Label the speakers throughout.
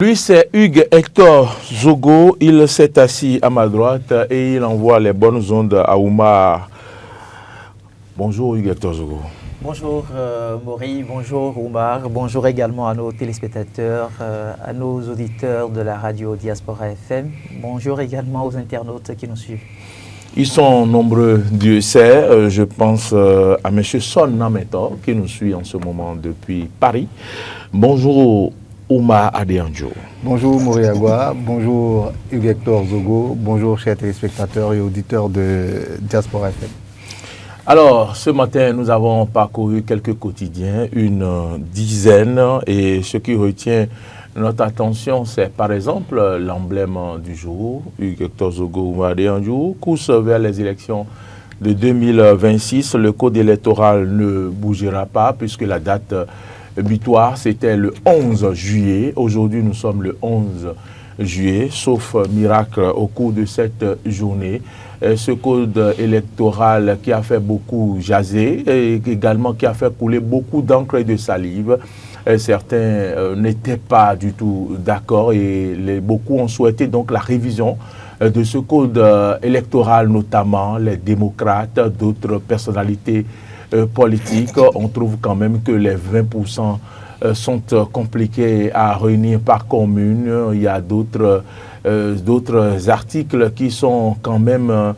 Speaker 1: Lui, c'est Hugues Hector Zogo. Il s'est assis à ma droite et il envoie les bonnes ondes à Oumar. Bonjour Hugues Hector Zogo.
Speaker 2: Bonjour Maury, bonjour Oumar, bonjour également à nos téléspectateurs, à nos auditeurs de la radio Diaspora FM. Bonjour également aux internautes qui nous suivent.
Speaker 1: Ils sont nombreux, Dieu sait. Je pense à M. Son Nametor qui nous suit en ce moment depuis Paris. Bonjour Oumar Adeyanjo.
Speaker 3: Bonjour Maury Agua, bonjour Hugues Hector Zogo, bonjour chers téléspectateurs et auditeurs de Diaspora FM.
Speaker 1: Alors, ce matin, nous avons parcouru quelques quotidiens, une dizaine, et ce qui retient notre attention, c'est par exemple l'emblème du jour, Hugues Hector Zogo Oumar Adeyanjo, course vers les élections de 2026. Le code électoral ne bougera pas puisque la date butoir, c'était le 11 juillet. Aujourd'hui, nous sommes le 11 juillet, sauf miracle au cours de cette journée. Ce code électoral qui a fait beaucoup jaser et également qui a fait couler beaucoup d'encre et de salive. Certains n'étaient pas du tout d'accord et beaucoup ont souhaité donc la révision de ce code électoral, notamment les démocrates, d'autres personnalités politiques. On trouve quand même que les 20% sont compliqués à réunir par commune. Il y a d'autres articles qui sont quand même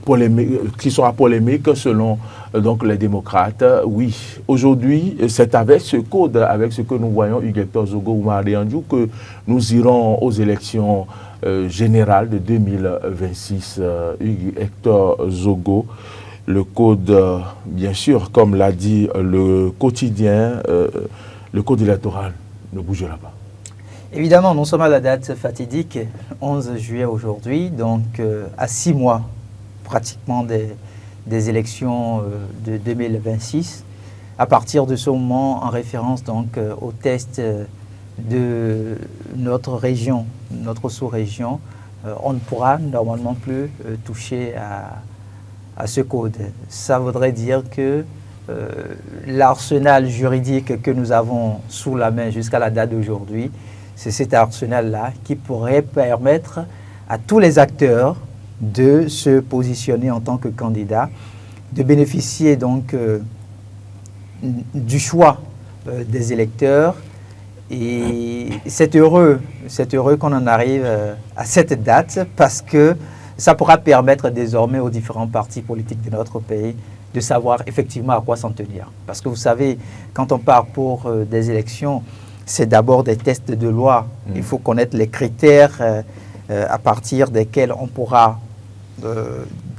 Speaker 1: polémiques, qui sont à polémique selon donc les démocrates. Oui, aujourd'hui, c'est avec ce code, avec ce que nous voyons, Hugues Hector Zogo Oumar Adeyanjo, que nous irons aux élections générales de 2026. Hugues Hector Zogo. Le code, bien sûr, comme l'a dit le quotidien, le code électoral ne bougera pas.
Speaker 2: Évidemment, nous sommes à la date fatidique, 11 juillet aujourd'hui, donc à 6 mois pratiquement des élections de 2026. À partir de ce moment, en référence donc au test de notre région, notre sous-région, on ne pourra normalement plus toucher à ce code. Ça voudrait dire que l'arsenal juridique que nous avons sous la main jusqu'à la date d'aujourd'hui, c'est cet arsenal-là qui pourrait permettre à tous les acteurs de se positionner en tant que candidats, de bénéficier donc du choix des électeurs. Et c'est heureux qu'on en arrive à cette date parce que ça pourra permettre désormais aux différents partis politiques de notre pays de savoir effectivement à quoi s'en tenir. Parce que vous savez, quand on part pour des élections, c'est d'abord des tests de loi. Il faut connaître les critères à partir desquels on pourra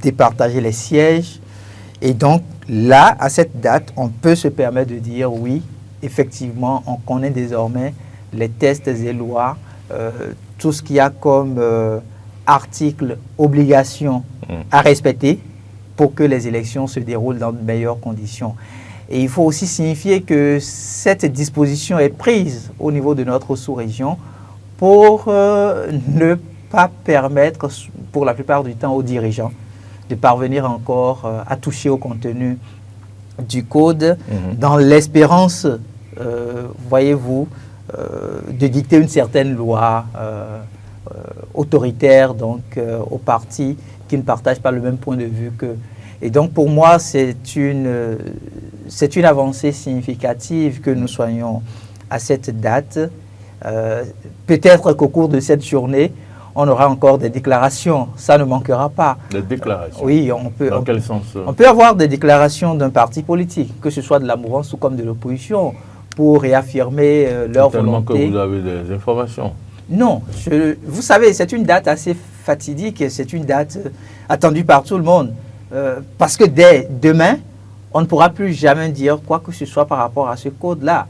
Speaker 2: départager les sièges. Et donc là, à cette date, on peut se permettre de dire oui, effectivement, on connaît désormais les tests et lois, tout ce qu'il y a comme articles, obligations à respecter pour que les élections se déroulent dans de meilleures conditions. Et il faut aussi signifier que cette disposition est prise au niveau de notre sous-région pour ne pas permettre, pour la plupart du temps, aux dirigeants de parvenir encore à toucher au contenu du code dans l'espérance, voyez-vous, de dicter une certaine loi autoritaire donc aux partis qui ne partagent pas le même point de vue qu'eux. Et donc pour moi, c'est une avancée significative que nous soyons à cette date. Peut-être qu'au cours de cette journée, on aura encore des déclarations. Ça ne manquera pas.
Speaker 1: Des déclarations? Oui,
Speaker 2: on peut.
Speaker 1: Dans quel sens?
Speaker 2: On peut avoir des déclarations d'un parti politique, que ce soit de la mouvance ou comme de l'opposition, pour réaffirmer leur volonté.
Speaker 1: Tellement que vous avez des informations.
Speaker 2: Non, vous savez, c'est une date assez fatidique, c'est une date attendue par tout le monde. Parce que dès demain, on ne pourra plus jamais dire quoi que ce soit par rapport à ce code-là.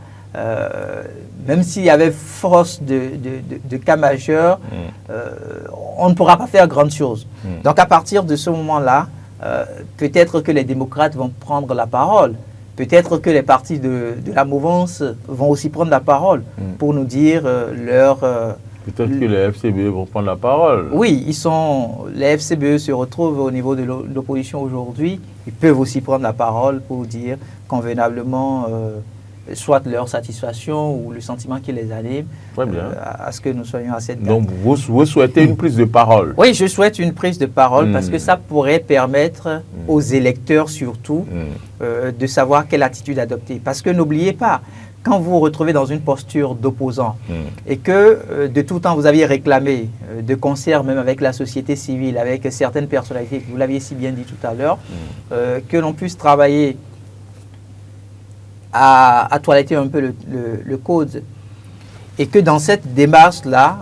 Speaker 2: Même s'il y avait force de cas majeur, on ne pourra pas faire grande chose. Donc à partir de ce moment-là, peut-être que les démocrates vont prendre la parole. Peut-être que les partis de la mouvance vont aussi prendre la parole pour nous dire leur...
Speaker 1: Peut-être que les FCBE vont prendre la parole.
Speaker 2: Oui, les FCBE se retrouvent au niveau de l'opposition aujourd'hui. Ils peuvent aussi prendre la parole pour dire convenablement soit leur satisfaction ou le sentiment qui les anime à ce que nous soyons à cette date.
Speaker 1: Donc vous souhaitez une prise de parole?
Speaker 2: Oui, je souhaite une prise de parole parce que ça pourrait permettre aux électeurs surtout de savoir quelle attitude adopter. Parce que n'oubliez pas, quand vous vous retrouvez dans une posture d'opposant et que de tout temps vous aviez réclamé, de concert même avec la société civile, avec certaines personnalités, vous l'aviez si bien dit tout à l'heure, que l'on puisse travailler à toiletter un peu le code et que dans cette démarche-là,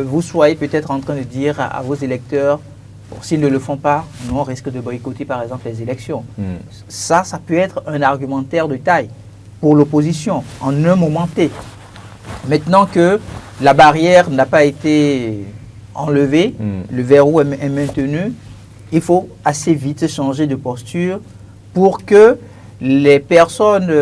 Speaker 2: vous soyez peut-être en train de dire à vos électeurs, bon, s'ils ne le font pas, nous on risque de boycotter par exemple les élections. Ça peut être un argumentaire de taille pour l'opposition, en un moment T. Maintenant que la barrière n'a pas été enlevée, le verrou est maintenu, il faut assez vite changer de posture pour que les personnes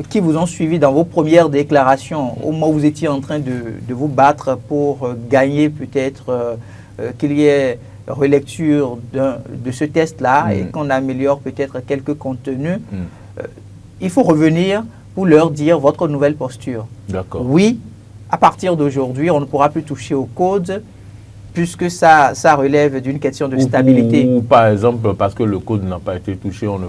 Speaker 2: qui vous ont suivi dans vos premières déclarations, au moment où vous étiez en train de vous battre pour gagner peut-être qu'il y ait relecture de ce test-là et qu'on améliore peut-être quelques contenus, il faut revenir pour leur dire votre nouvelle posture.
Speaker 1: D'accord.
Speaker 2: Oui, à partir d'aujourd'hui, on ne pourra plus toucher au code puisque ça relève d'une question de stabilité.
Speaker 1: Ou par exemple, parce que le code n'a pas été touché, on ne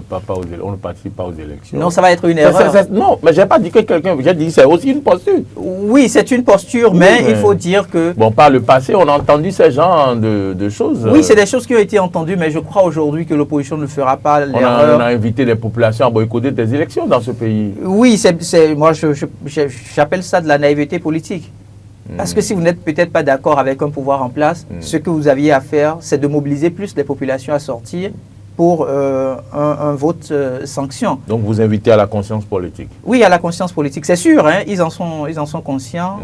Speaker 1: participe pas aux élections.
Speaker 2: Non, ça va être une erreur.
Speaker 1: Non, mais je n'ai pas dit que quelqu'un... J'ai dit que c'est aussi une posture.
Speaker 2: Oui, c'est une posture, mais il faut dire que...
Speaker 1: Bon, par le passé, on a entendu ce genre de choses.
Speaker 2: Oui, c'est des choses qui ont été entendues, mais je crois aujourd'hui que l'opposition ne fera pas l'erreur.
Speaker 1: On a invité les populations à boycotter des élections dans ce pays.
Speaker 2: Oui, moi j'appelle ça de la naïveté politique. Parce que si vous n'êtes peut-être pas d'accord avec un pouvoir en place, ce que vous aviez à faire, c'est de mobiliser plus les populations à sortir pour un vote sanction.
Speaker 1: Donc vous invitez à la conscience politique?
Speaker 2: Oui, à la conscience politique, c'est sûr, hein, ils en sont conscients.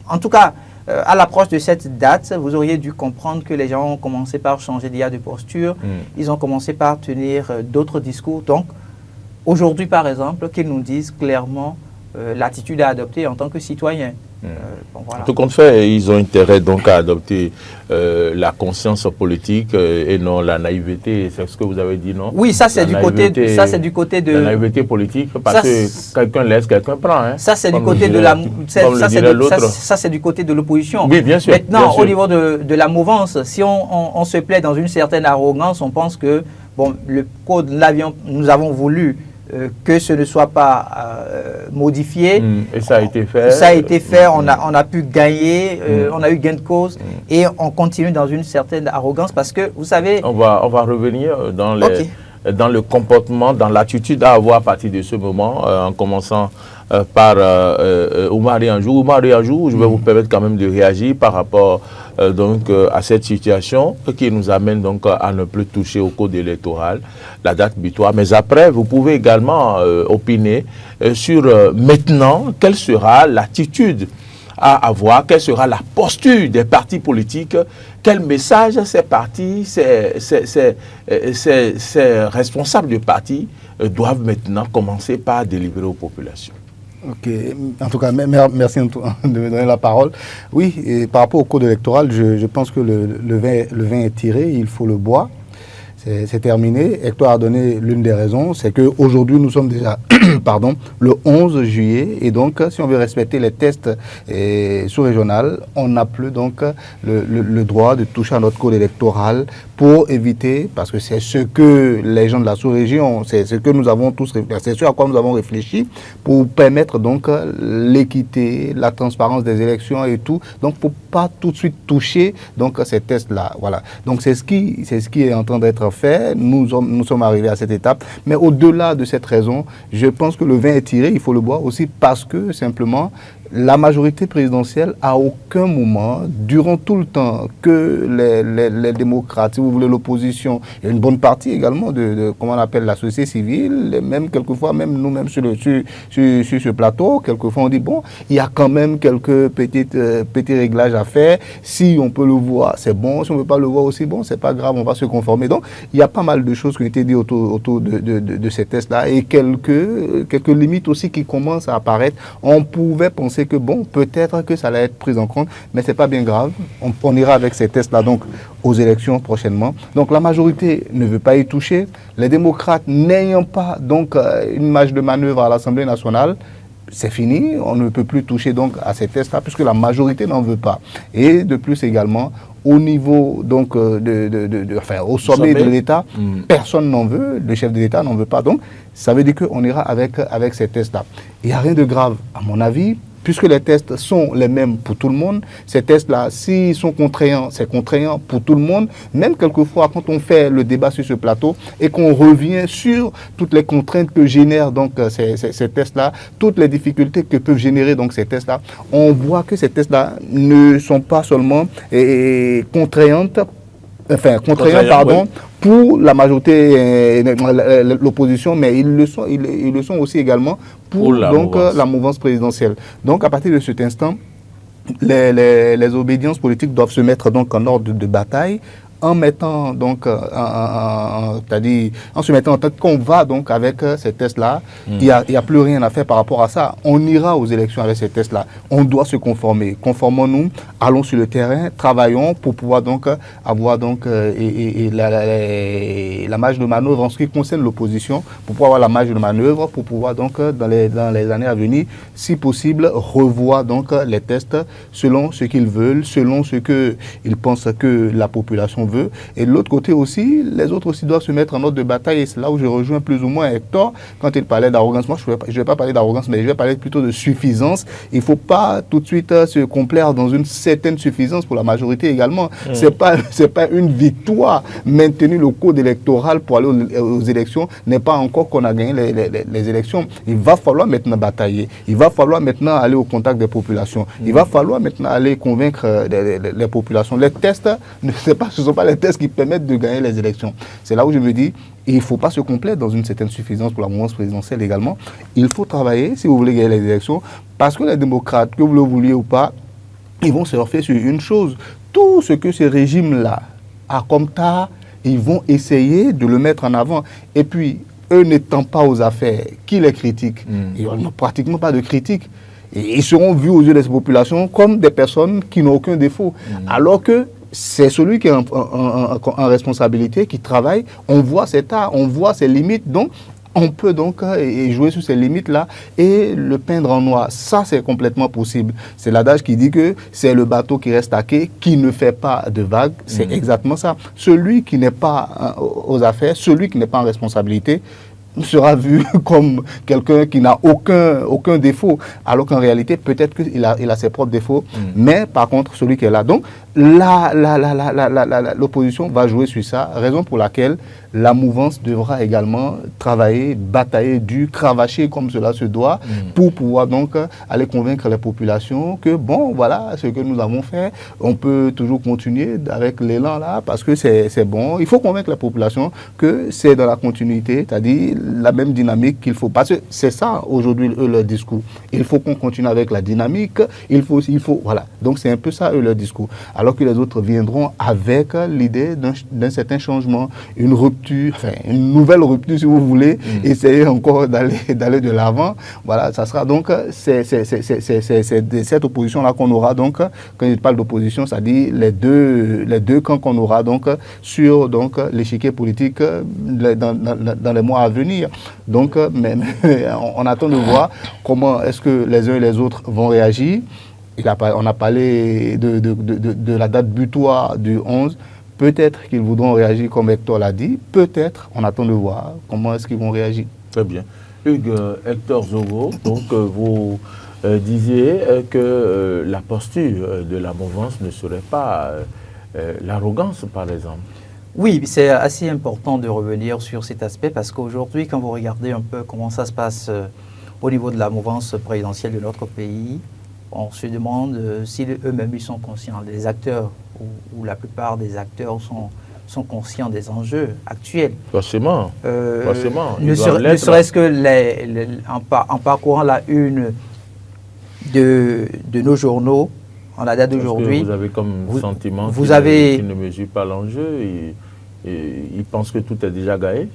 Speaker 2: En tout cas, à l'approche de cette date, vous auriez dû comprendre que les gens ont commencé par changer d'IA de posture, ils ont commencé par tenir d'autres discours. Donc, aujourd'hui, par exemple, qu'ils nous disent clairement l'attitude à adopter en tant que citoyen.
Speaker 1: Bon, voilà. Tout compte fait, ils ont intérêt donc à adopter la conscience politique et non la naïveté. C'est ce que vous avez dit, non?
Speaker 2: Oui, ça c'est du côté de
Speaker 1: la naïveté politique, parce que quelqu'un laisse, quelqu'un prend. Hein,
Speaker 2: ça c'est du côté de la ça c'est du côté de l'opposition.
Speaker 1: Oui, bien sûr.
Speaker 2: Maintenant,
Speaker 1: bien sûr.
Speaker 2: Au niveau de la mouvance, si on se plaît dans une certaine arrogance, on pense que bon, le code nous avons voulu que ce ne soit pas modifié.
Speaker 1: Et ça a été fait.
Speaker 2: Ça a été fait, on a pu gagner, on a eu gain de cause et on continue dans une certaine arrogance parce que, vous savez...
Speaker 1: On va revenir dans le comportement, dans l'attitude à avoir à partir de ce moment, en commençant par Oumar Rianjou. Oumar Rianjou, je vais vous permettre quand même de réagir par rapport à cette situation qui nous amène donc à ne plus toucher au code électoral, la date butoir. Mais après, vous pouvez également opiner sur maintenant, quelle sera l'attitude à avoir, quelle sera la posture des partis politiques, quel message ces partis, ces responsables de partis doivent maintenant commencer par délivrer aux populations.
Speaker 3: Ok, en tout cas, merci de me donner la parole. Oui, et par rapport au code électoral, je pense que le vin est tiré, il faut le boire. C'est terminé. Hector a donné l'une des raisons, c'est qu'aujourd'hui, nous sommes déjà le 11 juillet. Et donc, si on veut respecter les tests sous-régionaux, on n'a plus donc le droit de toucher à notre code électoral pour éviter, parce que c'est ce que les gens de la sous-région, c'est ce que nous avons tous, c'est ce à quoi nous avons réfléchi, pour permettre donc l'équité, la transparence des élections et tout. Donc, pour pas tout de suite toucher donc ces tests-là. Voilà. Donc, c'est ce qui est en train d'être fait. Nous sommes arrivés à cette étape. Mais au-delà de cette raison, je pense que le vin est tiré, il faut le boire aussi parce que simplement la majorité présidentielle, à aucun moment, durant tout le temps que les démocrates, si vous voulez l'opposition, il y a une bonne partie également de comment on appelle la société civile, même quelquefois, même nous-mêmes sur ce plateau, quelquefois on dit, bon, il y a quand même quelques petits réglages affaires. Si on peut le voir, c'est bon. Si on ne peut pas le voir aussi, bon, c'est pas grave, on va se conformer. Donc, il y a pas mal de choses qui ont été dites autour de ces tests-là et quelques limites aussi qui commencent à apparaître. On pouvait penser que, bon, peut-être que ça allait être pris en compte, mais c'est pas bien grave. On ira avec ces tests-là, donc, aux élections prochainement. Donc, la majorité ne veut pas y toucher. Les démocrates n'ayant pas, donc, une marge de manœuvre à l'Assemblée nationale, c'est fini, on ne peut plus toucher donc à ces tests-là puisque la majorité n'en veut pas. Et de plus également, au niveau donc au sommet de l'État, personne n'en veut, le chef de l'État n'en veut pas. Donc, ça veut dire qu'on ira avec ces tests-là. Il n'y a rien de grave, à mon avis, puisque les tests sont les mêmes pour tout le monde. Ces tests-là, s'ils sont contraignants, c'est contraignant pour tout le monde. Même quelquefois, quand on fait le débat sur ce plateau et qu'on revient sur toutes les contraintes que génèrent donc ces tests-là, toutes les difficultés que peuvent générer donc ces tests-là, on voit que ces tests-là ne sont pas seulement contraignants, pour la majorité, l'opposition, mais ils le sont aussi également pour la mouvance présidentielle. Donc, à partir de cet instant, les obédiences politiques doivent se mettre donc en ordre de bataille, en mettant donc, c'est-à-dire en se mettant en tête qu'on va donc avec ces tests-là, il n'y a plus rien à faire par rapport à ça. On ira aux élections avec ces tests-là. On doit se conformer. Conformons-nous, allons sur le terrain, travaillons pour pouvoir donc avoir donc la marge de manœuvre en ce qui concerne l'opposition, pour pouvoir avoir la marge de manœuvre, pour pouvoir donc dans les années à venir, si possible, revoir donc les tests selon ce qu'ils veulent, selon ce qu'ils pensent que la population veut. Et de l'autre côté aussi, les autres aussi doivent se mettre en ordre de bataille. Et c'est là où je rejoins plus ou moins Hector quand il parlait d'arrogance. Moi, je ne vais pas parler d'arrogance, mais je vais parler plutôt de suffisance. Il ne faut pas tout de suite se complaire dans une certaine suffisance pour la majorité également. C'est pas une victoire. Maintenir le code électoral pour aller aux élections n'est pas encore qu'on a gagné les élections. Il va falloir maintenant batailler. Il va falloir maintenant aller au contact des populations. Il va falloir maintenant aller convaincre les populations. Les tests, ce ne sont pas les tests qui permettent de gagner les élections. C'est là où je me dis, il ne faut pas se complaire dans une certaine suffisance pour la mouvance présidentielle également. Il faut travailler si vous voulez gagner les élections, parce que les démocrates, que vous le vouliez ou pas, ils vont surfer sur une chose. Tout ce que ce régime-là a comme tard, ils vont essayer de le mettre en avant. Et puis, eux n'étant pas aux affaires, qui les critique? Ils n'ont pratiquement pas de critique. Et ils seront vus aux yeux des populations comme des personnes qui n'ont aucun défaut. Alors que c'est celui qui est en responsabilité, qui travaille, on voit cet art, on voit ses limites, donc on peut donc jouer sur ces limites-là et le peindre en noir. Ça, c'est complètement possible. C'est l'adage qui dit que c'est le bateau qui reste à quai, qui ne fait pas de vagues. C'est exactement ça. Celui qui n'est pas aux affaires, celui qui n'est pas en responsabilité, sera vu comme quelqu'un qui n'a aucun défaut, alors qu'en réalité, peut-être qu'il a ses propres défauts, mais par contre, celui qui est là. Donc, l'opposition va jouer sur ça, raison pour laquelle la mouvance devra également travailler, batailler dur, cravacher comme cela se doit, pour pouvoir donc aller convaincre les populations que, bon, voilà ce que nous avons fait, on peut toujours continuer avec l'élan là, parce que c'est bon. Il faut convaincre la population que c'est dans la continuité, c'est-à-dire la même dynamique qu'il faut. Parce que c'est ça, aujourd'hui, leur discours. Il faut qu'on continue avec la dynamique, il faut, voilà. Donc, c'est un peu ça, leur discours. Alors que les autres viendront avec l'idée d'un certain changement, une rupture, enfin, une nouvelle rupture, si vous voulez, essayer encore d'aller de l'avant. Voilà, ça sera donc, c'est cette opposition-là qu'on aura, donc, quand je parle d'opposition, c'est-à-dire les deux camps qu'on aura, donc, sur l'échiquier politique dans les mois à venir. Donc, on attend de voir comment est-ce que les uns et les autres vont réagir. On a parlé de la date butoir du 11. Peut-être qu'ils voudront réagir comme Hector l'a dit. Peut-être, on attend de voir comment est-ce qu'ils vont réagir.
Speaker 1: Très bien. Hugues, Hector Zogo, donc vous disiez que la posture de la mouvance ne serait pas l'arrogance, par exemple.
Speaker 2: Oui, c'est assez important de revenir sur cet aspect parce qu'aujourd'hui, quand vous regardez un peu comment ça se passe au niveau de la mouvance présidentielle de notre pays, on se demande si eux-mêmes ils sont conscients, les acteurs, ou la plupart des acteurs sont conscients des enjeux actuels.
Speaker 1: Forcément.
Speaker 2: Ne serait-ce que en parcourant la une de nos journaux, en la date d'aujourd'hui.
Speaker 1: Vous avez comme sentiment qu'il ne mesure pas l'enjeu et il pense que tout est déjà gagné?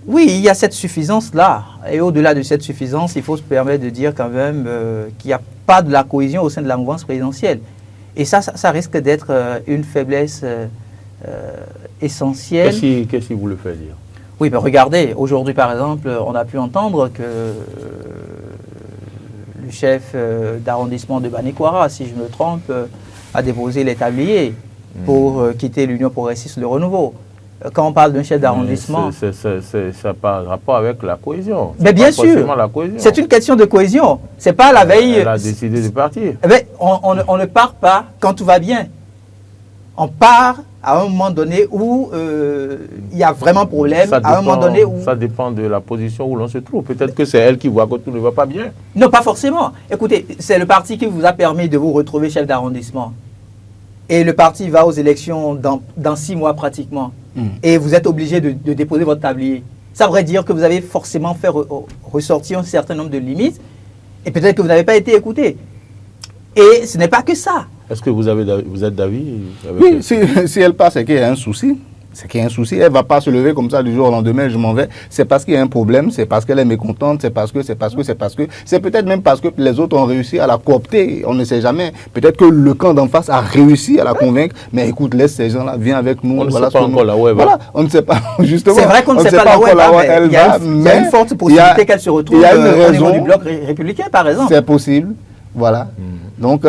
Speaker 2: Oui, il y a cette suffisance-là. Et au-delà de cette suffisance, il faut se permettre de dire quand même qu'il n'y a pas de la cohésion au sein de la mouvance présidentielle. Et ça risque d'être une faiblesse essentielle.
Speaker 1: Qu'est-ce qui vous le fait dire?
Speaker 2: Oui, mais regardez, aujourd'hui par exemple, on a pu entendre que le chef d'arrondissement de Banekwara, si je me trompe, a déposé les tabliers pour quitter l'Union progressiste de renouveau. Quand on parle d'un chef d'arrondissement...
Speaker 1: Ça n'a pas rapport avec la cohésion.
Speaker 2: Mais bien sûr, c'est une question de cohésion. C'est pas la veille...
Speaker 1: Elle a décidé de partir.
Speaker 2: Mais on ne part pas quand tout va bien. On part à un moment donné où il y a vraiment problème, à un moment donné où...
Speaker 1: Ça dépend de la position où l'on se trouve. Peut-être que c'est elle qui voit que tout ne va pas bien.
Speaker 2: Non, pas forcément. Écoutez, c'est le parti qui vous a permis de vous retrouver chef d'arrondissement. Et le parti va aux élections dans 6 mois pratiquement. Et vous êtes obligé de déposer votre tablier. Ça voudrait dire que vous avez forcément fait ressortir un certain nombre de limites et peut-être que vous n'avez pas été écouté. Et ce n'est pas que ça.
Speaker 1: Est-ce que vous êtes d'avis?
Speaker 3: Oui, si elle passe, c'est qu'il y a un souci. C'est qu'il y a un souci. Elle ne va pas se lever comme ça du jour au lendemain, je m'en vais. C'est parce qu'il y a un problème, c'est parce qu'elle est mécontente, c'est parce que. C'est peut-être même parce que les autres ont réussi à la coopter. On ne sait jamais. Peut-être que le camp d'en face a réussi à la convaincre. Mais écoute, laisse ces gens-là, viens avec nous.
Speaker 1: On ne sait pas encore là où elle va.
Speaker 3: Voilà, on ne sait pas, justement.
Speaker 2: C'est vrai qu'on ne sait pas là où elle va, mais il y a une forte possibilité qu'elle se retrouve au niveau du bloc républicain, par exemple.
Speaker 3: C'est possible. Voilà. Donc,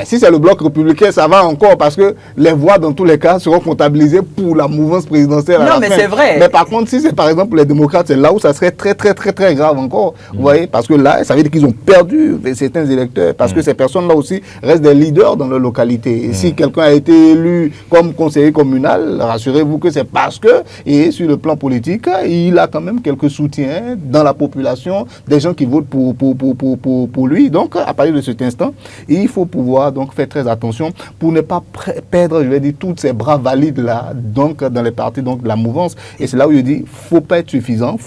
Speaker 3: si c'est le bloc républicain, ça va encore parce que les voix, dans tous les cas, seront comptabilisées pour la mouvance présidentielle.
Speaker 2: Non, mais c'est vrai.
Speaker 3: Mais par contre, si c'est par exemple les démocrates, c'est là où ça serait très, très, très, très grave encore. Vous voyez, parce que là, ça veut dire qu'ils ont perdu certains électeurs parce que ces personnes-là aussi restent des leaders dans leur localité. Et si quelqu'un a été élu comme conseiller communal, rassurez-vous que c'est parce que, et sur le plan politique, il a quand même quelques soutiens dans la population, des gens qui votent pour lui. Donc, à partir de cet instant, il faut pouvoir donc faire très attention pour ne pas perdre, je vais dire, tous ces bras valides là, donc dans les partis donc de la mouvance. Et c'est là où je dis, faut pas être suffisant,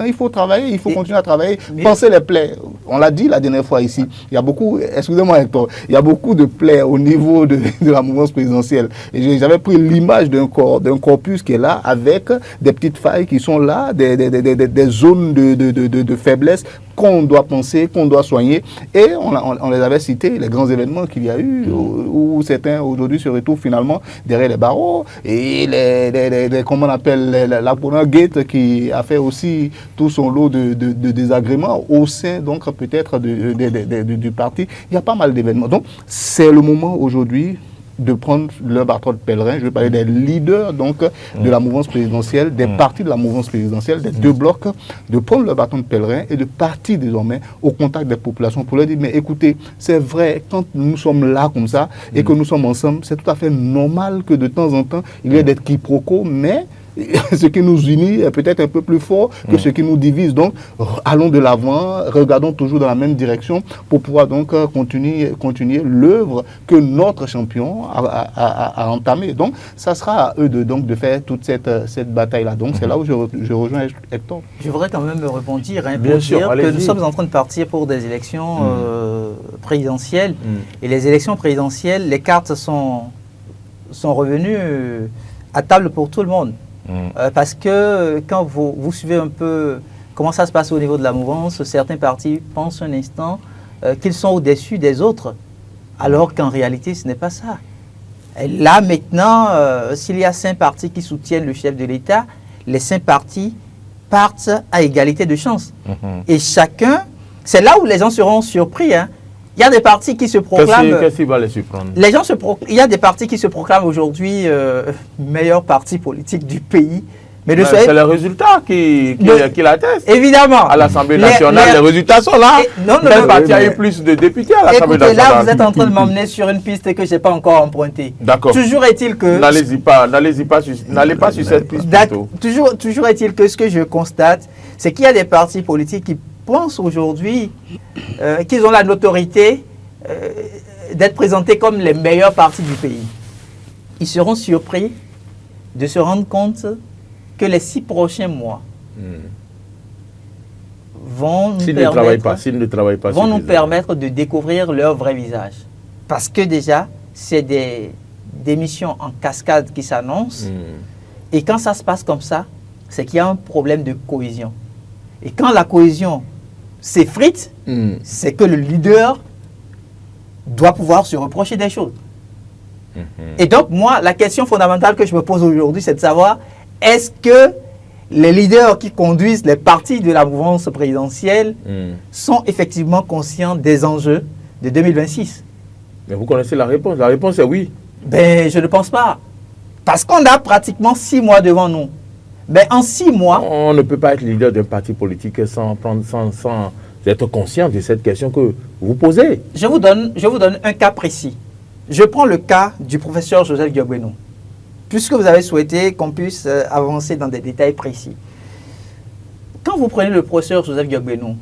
Speaker 3: il faut travailler, il faut continuer à travailler, penser les plaies. On l'a dit la dernière fois ici, il y a beaucoup, excusez-moi Hector, il y a beaucoup de plaies au niveau de la mouvance présidentielle. Et j'avais pris l'image d'un corpus qui est là avec des petites failles qui sont là, des zones de faiblesse qu'on doit penser, qu'on doit soigner. Et on les avait cités, les grands événements qu'il y a eu, où certains aujourd'hui se retrouvent finalement derrière les barreaux. Et comment on appelle, la Pona Gate qui a fait aussi tout son lot de désagréments au sein donc peut-être du parti. Il y a pas mal d'événements. Donc c'est le moment aujourd'hui de prendre leur bâton de pèlerin. Je vais parler des leaders donc de la mouvance présidentielle, des partis de la mouvance présidentielle, des deux blocs, de prendre leur bâton de pèlerin et de partir désormais au contact des populations pour leur dire, mais écoutez, c'est vrai, quand nous sommes là comme ça et que nous sommes ensemble, c'est tout à fait normal que de temps en temps, il y ait des quiproquos, mais ce qui nous unit est peut-être un peu plus fort que ce qui nous divise. Donc, allons de l'avant, regardons toujours dans la même direction pour pouvoir donc continuer l'œuvre que notre champion a entamée. Donc, ça sera à eux de faire toute cette bataille-là. Donc, c'est là où je rejoins Hector.
Speaker 2: Je voudrais quand même rebondir pour dire que nous sommes en train de partir pour des élections présidentielles. Et les élections présidentielles, les cartes sont revenues à table pour tout le monde. Parce que quand vous suivez un peu comment ça se passe au niveau de la mouvance, certains partis pensent un instant qu'ils sont au-dessus des autres, alors qu'en réalité ce n'est pas ça. Et là maintenant, s'il y a 5 partis qui soutiennent le chef de l'État, les 5 partis partent à égalité de chance. Et chacun, c'est là où les gens seront surpris, hein. Il y a des partis qui se proclament...
Speaker 1: Qu'est-ce qui va les surprendre?
Speaker 2: Il y a des partis qui se proclament aujourd'hui meilleur parti politique du pays. Mais
Speaker 1: c'est les résultats qui l'attestent.
Speaker 2: Évidemment.
Speaker 1: À l'Assemblée nationale, les résultats sont là. Quel parti a eu plus de députés à l'Assemblée nationale?
Speaker 2: Là, vous êtes en train de m'emmener sur une piste que je n'ai pas encore empruntée.
Speaker 1: D'accord.
Speaker 2: Toujours est-il que...
Speaker 1: N'allez pas sur cette piste plutôt.
Speaker 2: Toujours est-il que ce que je constate, c'est qu'il y a des partis politiques qui pensent aujourd'hui qu'ils ont la notoriété d'être présentés comme les meilleurs partis du pays. Ils seront surpris de se rendre compte que les 6 prochains mois vont nous permettre de découvrir leur vrai visage. Parce que déjà, c'est des missions en cascade qui s'annoncent. Et quand ça se passe comme ça, c'est qu'il y a un problème de cohésion. Et quand la cohésion s'effrite, c'est que le leader doit pouvoir se reprocher des choses. Et donc, moi, la question fondamentale que je me pose aujourd'hui, c'est de savoir, est-ce que les leaders qui conduisent les partis de la mouvance présidentielle sont effectivement conscients des enjeux de 2026?
Speaker 1: Mais vous connaissez la réponse. La réponse est oui.
Speaker 2: Ben, je ne pense pas. Parce qu'on a pratiquement 6 mois devant nous. Ben, en 6 mois...
Speaker 1: On ne peut pas être leader d'un parti politique sans être conscient de cette question que vous posez.
Speaker 2: Je vous donne un cas précis. Je prends le cas du professeur Joseph Diogbenou, puisque vous avez souhaité qu'on puisse avancer dans des détails précis. Quand vous prenez le professeur Joseph Diogbenou,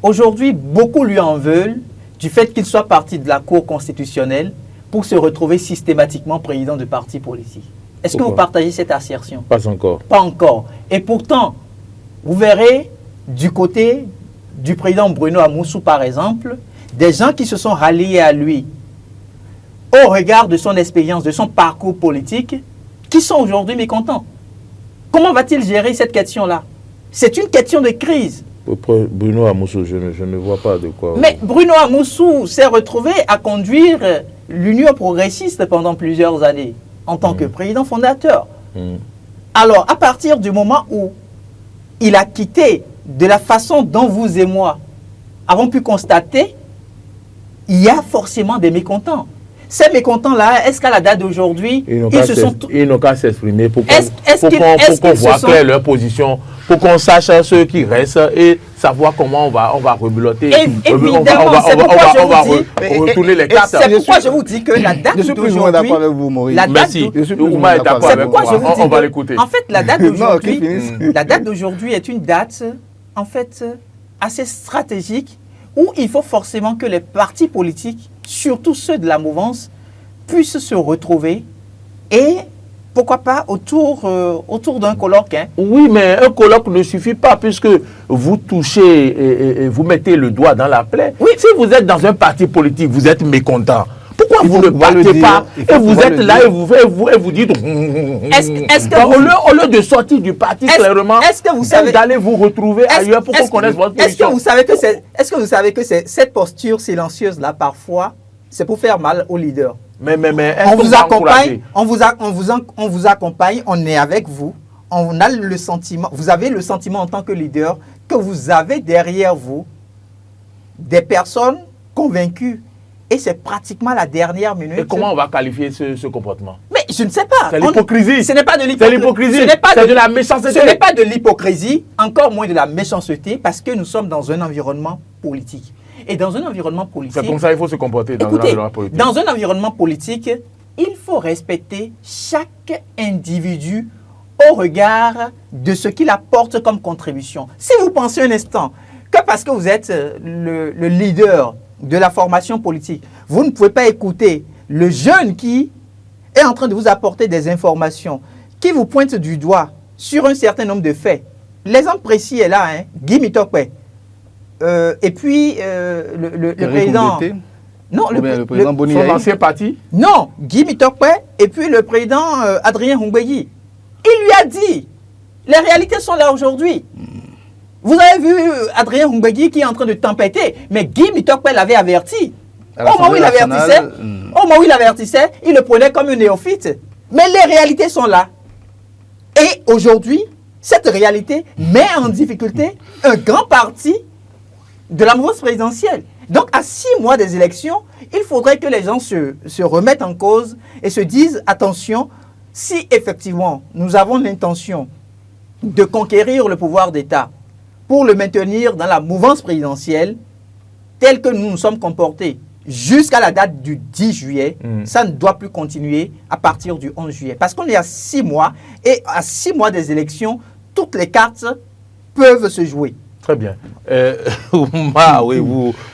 Speaker 2: aujourd'hui, beaucoup lui en veulent du fait qu'il soit parti de la Cour constitutionnelle pour se retrouver systématiquement président de parti politique. Est-ce que vous partagez cette assertion?
Speaker 1: Pas encore.
Speaker 2: Pas encore. Et pourtant, vous verrez du côté du président Bruno Amoussou, par exemple, des gens qui se sont ralliés à lui au regard de son expérience, de son parcours politique, qui sont aujourd'hui mécontents. Comment va-t-il gérer cette question-là? C'est une question de crise.
Speaker 1: Bruno Amoussou, je ne vois pas de quoi...
Speaker 2: Mais Bruno Amoussou s'est retrouvé à conduire l'Union progressiste pendant plusieurs années, en tant que président fondateur. Alors, à partir du moment où il a quitté de la façon dont vous et moi avons pu constater, il y a forcément des mécontents. Ces mécontents-là, est-ce qu'à la date d'aujourd'hui,
Speaker 1: ils n'ont qu'à s'exprimer pour qu'on voit clair leur position, pour qu'on sache ceux qui restent et savoir comment on va rebeloter.
Speaker 2: Évidemment, c'est pourquoi je vous dis,
Speaker 1: retourner les cartes.
Speaker 2: C'est pourquoi je vous dis que la date d'aujourd'hui...
Speaker 3: Je suis plus ou moins d'accord avec vous, Maurice.
Speaker 1: Merci. Ouma est d'accord avec moi. On va l'écouter.
Speaker 2: En fait, la date d'aujourd'hui est une date, en fait, assez stratégique où il faut forcément que les partis politiques, surtout ceux de la mouvance, puissent se retrouver et, pourquoi pas, autour d'un colloque. Hein.
Speaker 1: Oui, mais un colloque ne suffit pas puisque vous touchez et vous mettez le doigt dans la plaie. Oui. Si vous êtes dans un parti politique, vous êtes mécontent. Pourquoi vous ne partez pas et vous êtes là et vous dites au lieu de sortir du parti clairement, d'aller vous retrouver ailleurs pour qu'on connaisse votre position.
Speaker 2: Est-ce que vous savez que cette posture silencieuse là parfois c'est pour faire mal aux leaders?
Speaker 1: Mais
Speaker 2: on vous accompagne, on vous accompagne, on est avec vous, on a le sentiment, vous avez le sentiment en tant que leader que vous avez derrière vous des personnes convaincues. Et c'est pratiquement la dernière minute.
Speaker 1: Et comment on va qualifier ce comportement?
Speaker 2: Mais je ne sais pas.
Speaker 1: C'est l'hypocrisie.
Speaker 2: Ce n'est pas de l'hypocrisie.
Speaker 1: C'est de la méchanceté.
Speaker 2: Ce n'est pas de l'hypocrisie, encore moins de la méchanceté, parce que nous sommes dans un environnement politique. Et dans un environnement politique...
Speaker 1: C'est comme ça qu'il faut se comporter dans un environnement politique.
Speaker 2: Dans un environnement politique, il faut respecter chaque individu au regard de ce qu'il apporte comme contribution. Si vous pensez un instant que parce que vous êtes le leader de la formation politique, vous ne pouvez pas écouter le jeune qui est en train de vous apporter des informations, qui vous pointe du doigt sur un certain nombre de faits. L'exemple précis est là, hein, Guy Mitokwe. Et puis le président... Non,
Speaker 3: le président Boni.
Speaker 1: Son ancien parti?
Speaker 2: Non, Guy Mitokwe et puis le président Adrien Hungbeyi. Il lui a dit, les réalités sont là aujourd'hui. Vous avez vu Adrien Hungbeyi qui est en train de tempêter, mais Guy Mitokwe l'avait averti. Au moment où il avertissait, il le prenait comme un néophyte. Mais les réalités sont là. Et aujourd'hui, cette réalité met en difficulté un grand parti de la mouvance présidentielle. Donc, à 6 mois des élections, il faudrait que les gens se remettent en cause et se disent, attention, si effectivement nous avons l'intention de conquérir le pouvoir d'État, pour le maintenir dans la mouvance présidentielle, telle que nous nous sommes comportés jusqu'à la date du 10 juillet, ça ne doit plus continuer à partir du 11 juillet. Parce qu'on est à 6 mois, et à 6 mois des élections, toutes les cartes peuvent se jouer.
Speaker 1: Très bien. Oui.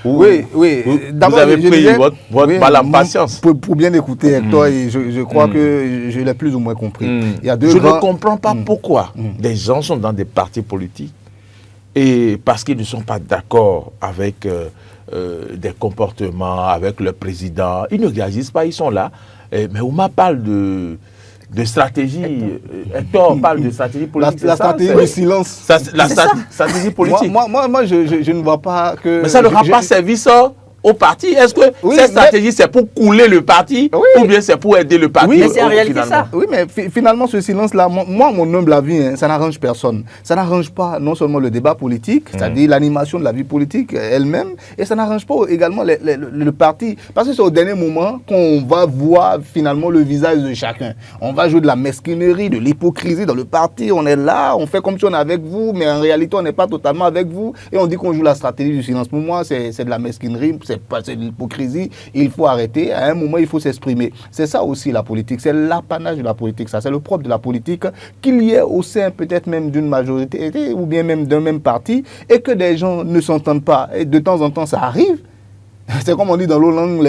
Speaker 1: Vous avez pris votre mal en patience.
Speaker 3: Pour bien écouter Hector, je crois que je l'ai plus ou moins compris. Il y a
Speaker 1: je ne comprends pas pourquoi des gens sont dans des partis politiques et parce qu'ils ne sont pas d'accord avec des comportements avec le président. Ils ne réagissent pas, ils sont là. Mais Ouma parle de stratégie. Hector parle de stratégie politique.
Speaker 3: La stratégie du silence.
Speaker 1: Stratégie politique.
Speaker 3: Moi, je ne vois pas que...
Speaker 1: Mais ça ne rend pas service au parti. Est-ce que cette stratégie, c'est pour couler le parti ou bien c'est pour aider le parti?
Speaker 2: Oui, mais c'est en réalité ça.
Speaker 3: Oui, mais finalement, ce silence-là, moi, mon humble avis, ça n'arrange personne. Ça n'arrange pas non seulement le débat politique, c'est-à-dire l'animation de la vie politique elle-même, et ça n'arrange pas également le parti. Parce que c'est au dernier moment qu'on va voir finalement le visage de chacun. On va jouer de la mesquinerie, de l'hypocrisie dans le parti. On est là, on fait comme si on est avec vous, mais en réalité, on n'est pas totalement avec vous. Et on dit qu'on joue la stratégie du silence. Pour moi, c'est de la mesquinerie. C'est de l'hypocrisie, il faut arrêter, à un moment il faut s'exprimer. C'est ça aussi la politique, c'est l'apanage de la politique, ça c'est le propre de la politique, qu'il y ait au sein peut-être même d'une majorité ou bien même d'un même parti et que des gens ne s'entendent pas. Et de temps en temps ça arrive. C'est comme on dit dans l'eau langue,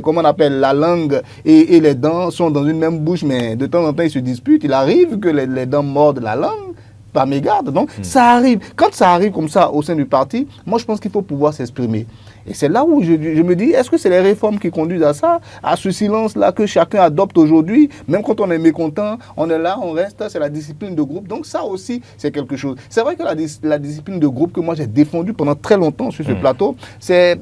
Speaker 3: comment on appelle, la langue et les dents sont dans une même bouche, mais de temps en temps ils se disputent. Il arrive que les dents mordent la langue par mégarde. Donc ça arrive. Quand ça arrive comme ça au sein du parti, moi je pense qu'il faut pouvoir s'exprimer. Et c'est là où je me dis, est-ce que c'est les réformes qui conduisent à ça, à ce silence-là que chacun adopte aujourd'hui? Même quand on est mécontent, on est là, on reste, c'est la discipline de groupe. Donc ça aussi, c'est quelque chose. C'est vrai que la discipline de groupe que moi j'ai défendue pendant très longtemps sur ce plateau, c'est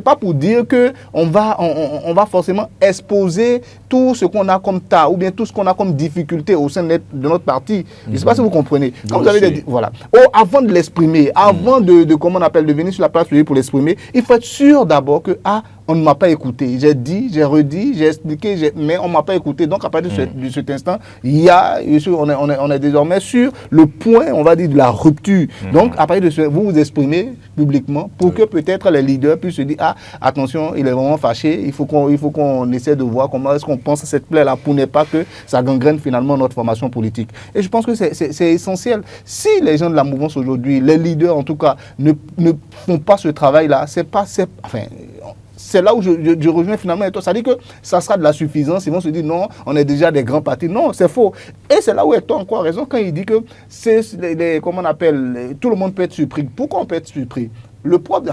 Speaker 3: pas pour dire que on va forcément exposer tout ce qu'on a comme tas ou bien tout ce qu'on a comme difficulté au sein de notre parti. Je ne sais pas si vous comprenez. Quand vous avez voilà. Avant de l'exprimer, avant de comment on appelle, de venir sur la place pour l'exprimer, il faut être sûr d'abord que on ne m'a pas écouté. J'ai dit, j'ai redit, j'ai expliqué, mais on ne m'a pas écouté. Donc, à partir de cet instant, on est désormais sur le point, on va dire, de la rupture. Donc, à partir de ce vous vous exprimez publiquement pour que peut-être les leaders puissent se dire, attention, il est vraiment fâché, il faut qu'on essaie de voir comment est-ce qu'on pense à cette plaie-là pour ne pas que ça gangrène finalement notre formation politique. Et je pense que c'est essentiel. Si les gens de la mouvance aujourd'hui, les leaders en tout cas, ne font pas ce travail-là, c'est là où je rejoins finalement. Ça dit que ça sera de la suffisance. Ils vont se dire non, on est déjà des grands partis. Non, c'est faux. Et c'est là où Hector a encore raison quand il dit que comment on appelle, tout le monde peut être surpris. Pourquoi on peut être surpris? Le propre,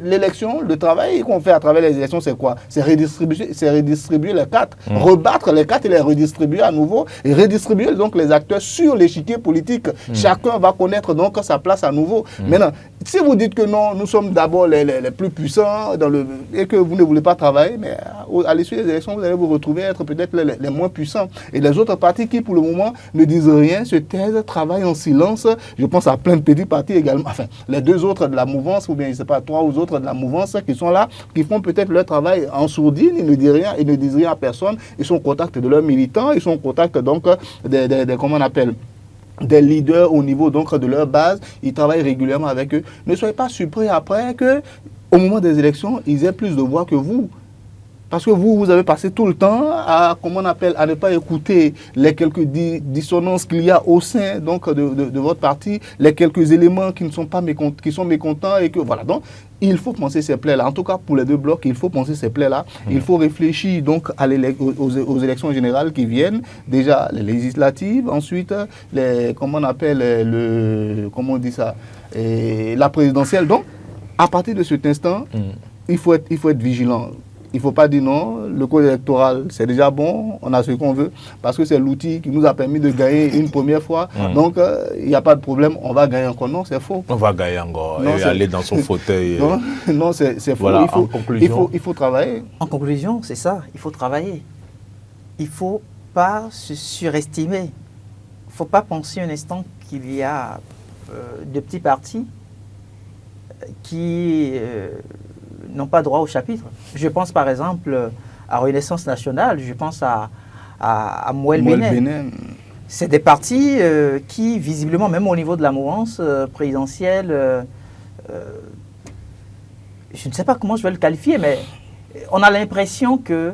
Speaker 3: l'élection, le travail qu'on fait à travers les élections, c'est quoi? C'est redistribuer les cartes, rebattre les cartes et les redistribuer à nouveau, et redistribuer donc les acteurs sur l'échiquier politique. Chacun va connaître donc sa place à nouveau. Maintenant, si vous dites que non, nous sommes d'abord les plus puissants et que vous ne voulez pas travailler, mais à l'issue des élections, vous allez vous retrouver être peut-être les moins puissants. Et les autres partis qui, pour le moment, ne disent rien, se taisent, travaillent en silence. Je pense à plein de petits partis également. Enfin, les deux autres de la mouvance, ou bien, je ne sais pas, 3 ou autres de la mouvance qui sont là, qui font peut-être leur travail en sourdine, ils ne disent rien, ils ne disent rien à personne, ils sont au contact de leurs militants, ils sont au contact donc comment on appelle, des leaders au niveau donc de leur base, ils travaillent régulièrement avec eux. Ne soyez pas surpris après que au moment des élections, ils aient plus de voix que vous. Parce que vous avez passé tout le temps à, comment on appelle, à ne pas écouter les quelques dissonances qu'il y a au sein donc, de votre parti, les quelques éléments qui ne sont pas qui sont mécontents et que voilà. Donc, il faut penser ces plaies-là. En tout cas, pour les deux blocs, il faut penser ces plaies-là. Il faut réfléchir donc aux élections générales qui viennent. Déjà, les législatives. Ensuite, comment on appelle, comment on dit ça, la présidentielle. Donc, à partir de cet instant, il faut être vigilant. Il ne faut pas dire non, le code électoral, c'est déjà bon, on a ce qu'on veut, parce que c'est l'outil qui nous a permis de gagner une première fois. Donc, il n'y a pas de problème, on va gagner encore. Non, c'est faux.
Speaker 1: On va gagner encore et aller dans son fauteuil.
Speaker 3: Non, c'est faux.
Speaker 1: Voilà,
Speaker 3: il faut travailler.
Speaker 2: En conclusion, c'est ça, il faut travailler. Il ne faut pas se surestimer. Il ne faut pas penser un instant qu'il y a de petits partis qui n'ont pas droit au chapitre. Je pense par exemple à Renaissance Nationale, je pense à Mouel Bénin. C'est des partis qui, visiblement, même au niveau de la mouvance présidentielle, je ne sais pas comment je vais le qualifier, mais on a l'impression que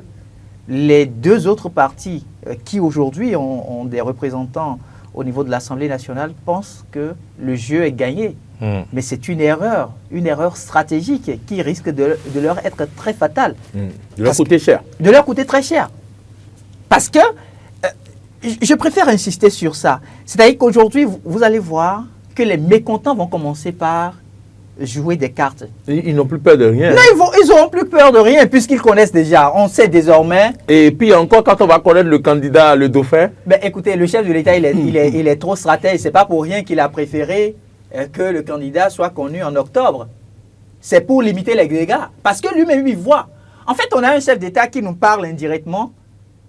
Speaker 2: les deux autres partis qui aujourd'hui ont des représentants au niveau de l'Assemblée nationale pensent que le jeu est gagné. Mais c'est une erreur stratégique qui risque de leur être très fatale.
Speaker 1: De leur coûter cher.
Speaker 2: De leur coûter très cher. Parce que, je préfère insister sur ça. C'est-à-dire qu'aujourd'hui, vous allez voir que les mécontents vont commencer par jouer des cartes.
Speaker 1: Ils n'ont plus peur de rien.
Speaker 2: Non, ils n'auront plus peur de rien puisqu'ils connaissent déjà. On sait désormais.
Speaker 1: Et puis encore, quand on va connaître le candidat, le dauphin.
Speaker 2: Ben, écoutez, le chef de l'État, il est trop stratège. Ce n'est pas pour rien qu'il a préféré que le candidat soit connu en octobre. C'est pour limiter les dégâts. Parce que lui-même, il voit. En fait, on a un chef d'État qui nous parle indirectement,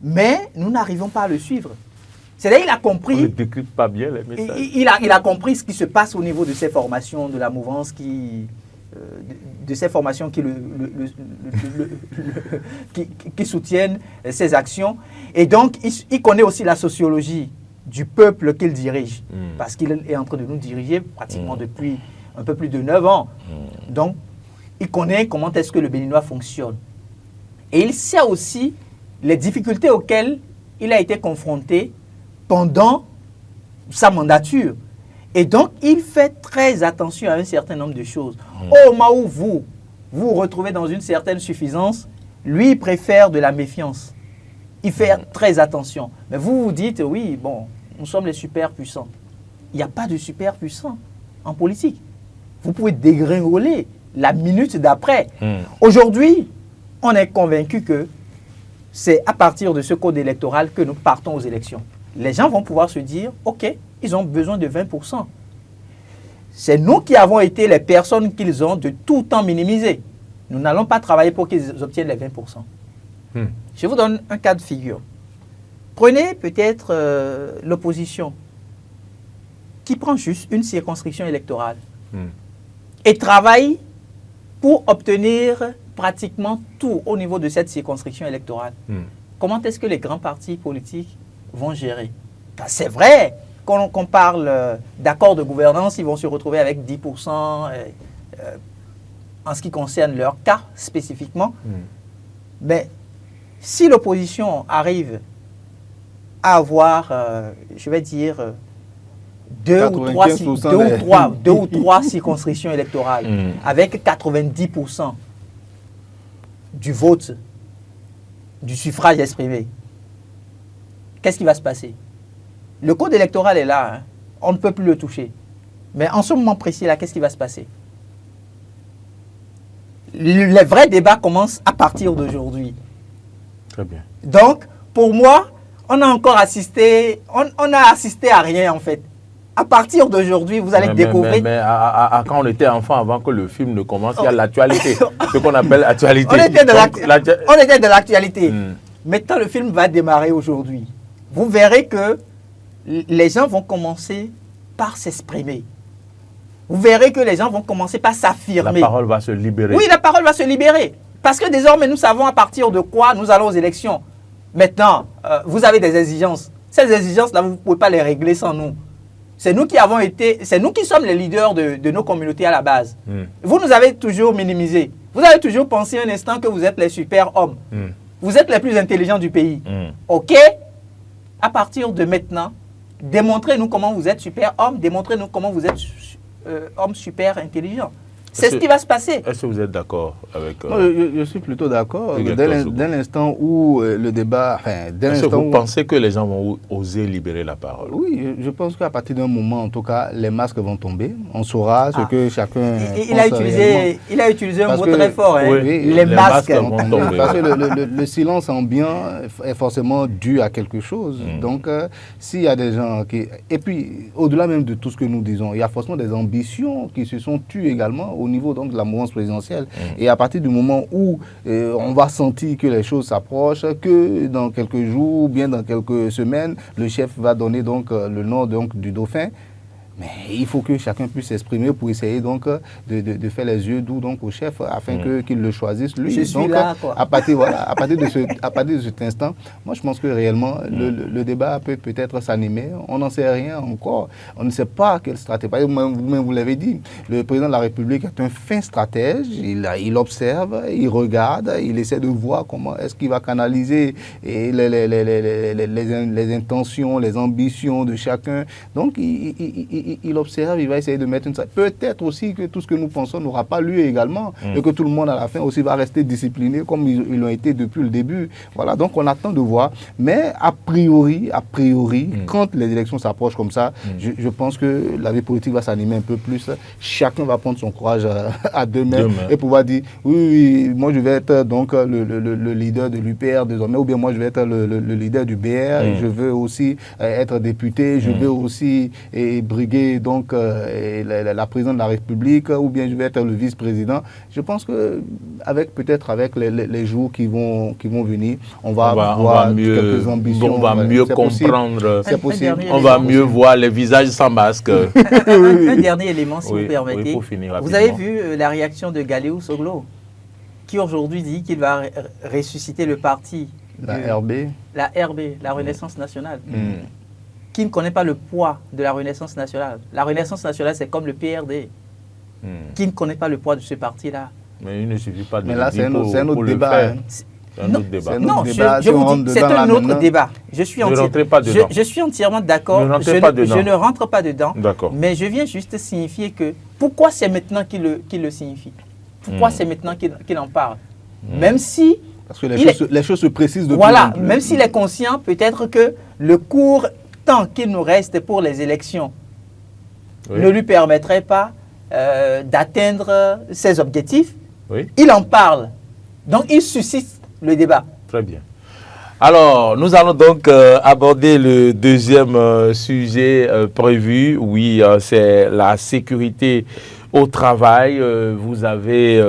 Speaker 2: mais nous n'arrivons pas à le suivre. C'est-à-dire qu'il a compris.
Speaker 1: On ne décrypte pas bien les messages.
Speaker 2: Il a compris ce qui se passe au niveau de ces formations, de la mouvance de ces formations qui soutiennent ces actions. Et donc, il connaît aussi la sociologie du peuple qu'il dirige. Parce qu'il est en train de nous diriger pratiquement depuis un peu plus de 9 ans. Donc, il connaît comment est-ce que le Béninois fonctionne. Et il sait aussi les difficultés auxquelles il a été confronté pendant sa mandature. Et donc, il fait très attention à un certain nombre de choses. Au moment où vous vous retrouvez dans une certaine suffisance, lui, il préfère de la méfiance. Il fait très attention. Mais vous vous dites, oui, bon, nous sommes les super puissants. Il n'y a pas de super puissant en politique. Vous pouvez dégringoler la minute d'après. Aujourd'hui, on est convaincu que c'est à partir de ce code électoral que nous partons aux élections. Les gens vont pouvoir se dire, OK, ils ont besoin de 20%. C'est nous qui avons été les personnes qu'ils ont de tout temps minimisées. Nous n'allons pas travailler pour qu'ils obtiennent les 20%. Je vous donne un cas de figure. Prenez peut-être l'opposition qui prend juste une circonscription électorale et travaille pour obtenir pratiquement tout au niveau de cette circonscription électorale. Comment est-ce que les grands partis politiques vont gérer? C'est vrai qu'on parle d'accord de gouvernance, ils vont se retrouver avec 10% en ce qui concerne leur cas spécifiquement. Mais si l'opposition arrive à avoir, je vais dire, deux ou trois circonscriptions électorales avec 90% du vote, du suffrage exprimé, qu'est-ce qui va se passer? Le code électoral est là, hein. On ne peut plus le toucher. Mais en ce moment précis-là, qu'est-ce qui va se passer? Les vrais débats commencent à partir d'aujourd'hui.
Speaker 1: Très bien.
Speaker 2: Donc, pour moi, on a encore assisté, on a assisté à rien en fait. À partir d'aujourd'hui, vous allez découvrir...
Speaker 1: Mais quand on était enfant, avant que le film ne commence, il y a l'actualité. Ce qu'on appelle l'actualité.
Speaker 2: On était de l'actualité. Maintenant, le film va démarrer aujourd'hui. Vous verrez que les gens vont commencer par s'exprimer. Vous verrez que les gens vont commencer par s'affirmer.
Speaker 1: La parole va se libérer.
Speaker 2: Oui, la parole va se libérer. Parce que désormais, nous savons à partir de quoi nous allons aux élections. Maintenant, vous avez des exigences. Ces exigences-là, vous ne pouvez pas les régler sans nous. C'est nous qui avons été, c'est nous qui sommes les leaders de nos communautés à la base. Vous nous avez toujours minimisé. Vous avez toujours pensé un instant que vous êtes les super hommes. Vous êtes les plus intelligents du pays. OK? À partir de maintenant, démontrez-nous comment vous êtes super homme, démontrez-nous comment vous êtes homme super intelligent. C'est ce qui va se passer.
Speaker 1: Est-ce que vous êtes d'accord avec...
Speaker 3: je suis plutôt d'accord. Dès l'instant où le débat...
Speaker 1: Est-ce que vous pensez que les gens vont oser libérer la parole?
Speaker 3: Oui, je pense qu'à partir d'un moment, en tout cas, les masques vont tomber. On saura ce que chacun...
Speaker 2: Il a utilisé un mot très fort. Hein.
Speaker 3: Oui,
Speaker 2: les masques
Speaker 3: vont tomber. Parce que le silence ambiant est forcément dû à quelque chose. Donc, s'il y a des gens qui... Et puis, au-delà même de tout ce que nous disons, il y a forcément des ambitions qui se sont tues également au niveau donc, de la mouvance présidentielle. Et à partir du moment où on va sentir que les choses s'approchent, que dans quelques jours, ou bien dans quelques semaines, le chef va donner donc le nom donc, du dauphin, mais il faut que chacun puisse s'exprimer pour essayer donc de faire les yeux doux donc au chef afin qu'il le choisisse lui.
Speaker 2: Je suis
Speaker 3: donc,
Speaker 2: là, quoi.
Speaker 3: À partir de cet instant, moi je pense que réellement le débat peut peut-être s'animer. On n'en sait rien encore. On ne sait pas quelle stratégie. Vous-même vous l'avez dit, le président de la République est un fin stratège. Il observe, il regarde, il essaie de voir comment est-ce qu'il va canaliser les intentions, les ambitions de chacun. Donc il il observe, il va essayer de mettre une... Peut-être aussi que tout ce que nous pensons n'aura pas lieu également, et que tout le monde à la fin aussi va rester discipliné comme ils l'ont été depuis le début. Voilà, donc on attend de voir. Mais a priori, quand les élections s'approchent comme ça, je pense que la vie politique va s'animer un peu plus. Chacun va prendre son courage à deux mains et pouvoir dire, oui, moi je vais être donc le leader de l'UPR désormais, ou bien moi je vais être le leader du BR, et je veux aussi être député, je veux aussi briguer donc la présidente de la République, ou bien je vais être le vice-président. Je pense que peut-être avec les jours qui vont venir, on va voir quelques ambitions.
Speaker 1: On va mieux comprendre.
Speaker 3: C'est possible.
Speaker 1: On va mieux voir les visages sans masque.
Speaker 2: Un dernier élément, si vous permettez.
Speaker 1: Oui, pour finir
Speaker 2: vous avez vu la réaction de Galéou Soglo, qui aujourd'hui dit qu'il va ressusciter le parti.
Speaker 3: La RB,
Speaker 2: la Renaissance nationale. Qui ne connaît pas le poids de la Renaissance nationale. La Renaissance nationale, c'est comme le PRD. Qui ne connaît pas le poids de ce parti-là.
Speaker 1: Mais il ne suffit pas de
Speaker 3: mais là, c'est un autre
Speaker 1: débat.
Speaker 3: C'est un autre débat.
Speaker 2: Non, je vous dis, c'est un autre débat. Je suis entièrement d'accord. Je ne rentre pas dedans. Mais je viens juste signifier que pourquoi c'est maintenant qu'il le signifie. Pourquoi c'est maintenant qu'il en parle. Même si...
Speaker 3: Parce que les choses se précisent de
Speaker 2: voilà, plus en plus. Même s'il est conscient, peut-être que le court temps qu'il nous reste pour les élections ne lui permettrait pas d'atteindre ses objectifs. Il en parle. Donc, il suscite le débat.
Speaker 1: Très bien. Alors, nous allons donc aborder le deuxième sujet prévu. Oui, c'est la sécurité au travail. Vous avez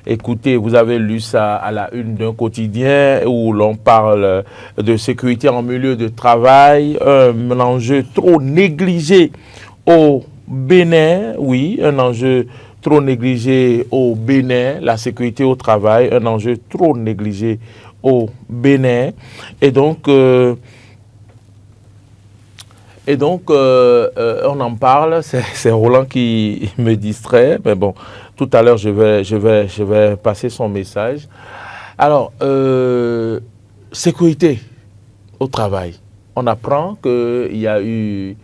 Speaker 1: écouté, vous avez lu ça à la une d'un quotidien où l'on parle de sécurité en milieu de travail, un enjeu trop négligé au Bénin, oui, un enjeu trop négligé au Bénin, la sécurité au travail, un enjeu trop négligé au Bénin. Et donc, on en parle, c'est Roland qui me distrait, mais bon, tout à l'heure, je vais passer son message. Alors, sécurité au travail. On apprend qu'il y a eu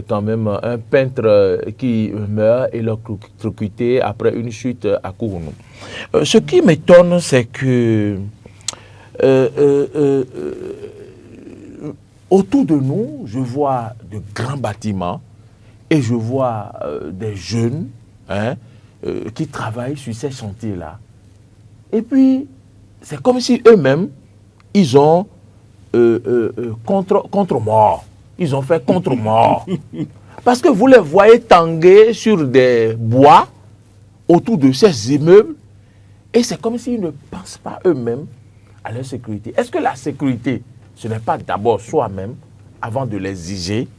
Speaker 1: quand même un peintre qui meurt électrocuté après une chute à Kourounou. Ce qui m'étonne, c'est que autour de nous, je vois de grands bâtiments et je vois des jeunes qui travaillent sur ces chantiers-là. Et puis, c'est comme si eux-mêmes, ils ont contre-mort. Ils ont fait contre-mort. Parce que vous les voyez tanguer sur des bois autour de ces immeubles et c'est comme s'ils ne pensent pas eux-mêmes à leur sécurité. Est-ce que la sécurité, ce n'est pas d'abord soi-même avant de l'exiger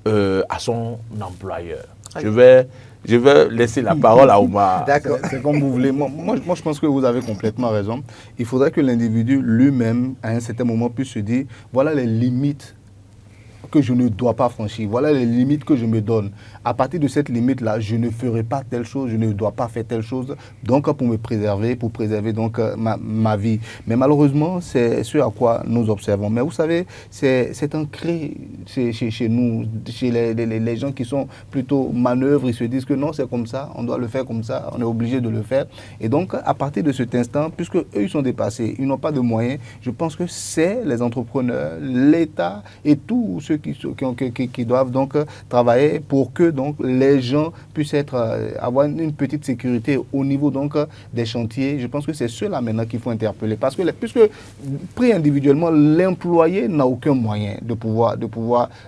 Speaker 1: à son employeur? Je vais laisser la parole à Omar.
Speaker 3: D'accord, c'est comme vous voulez. Moi, je pense que vous avez complètement raison. Il faudrait que l'individu lui-même, à un certain moment, puisse se dire, voilà les limites que je ne dois pas franchir. Voilà les limites que je me donne. À partir de cette limite-là, je ne ferai pas telle chose, je ne dois pas faire telle chose, donc pour me préserver, pour préserver donc ma vie. Mais malheureusement, c'est ce à quoi nous observons. Mais vous savez, c'est ancré chez nous, chez les gens qui sont plutôt manœuvres, ils se disent que non, c'est comme ça, on doit le faire comme ça, on est obligé de le faire. Et donc, à partir de cet instant, puisque eux, ils sont dépassés, ils n'ont pas de moyens, je pense que c'est les entrepreneurs, l'État et tous ceux qui doivent donc travailler pour que donc les gens puissent avoir une petite sécurité au niveau donc des chantiers. Je pense que c'est ceux-là maintenant qu'il faut interpeller parce que puisque pris individuellement, l'employé n'a aucun moyen de pouvoir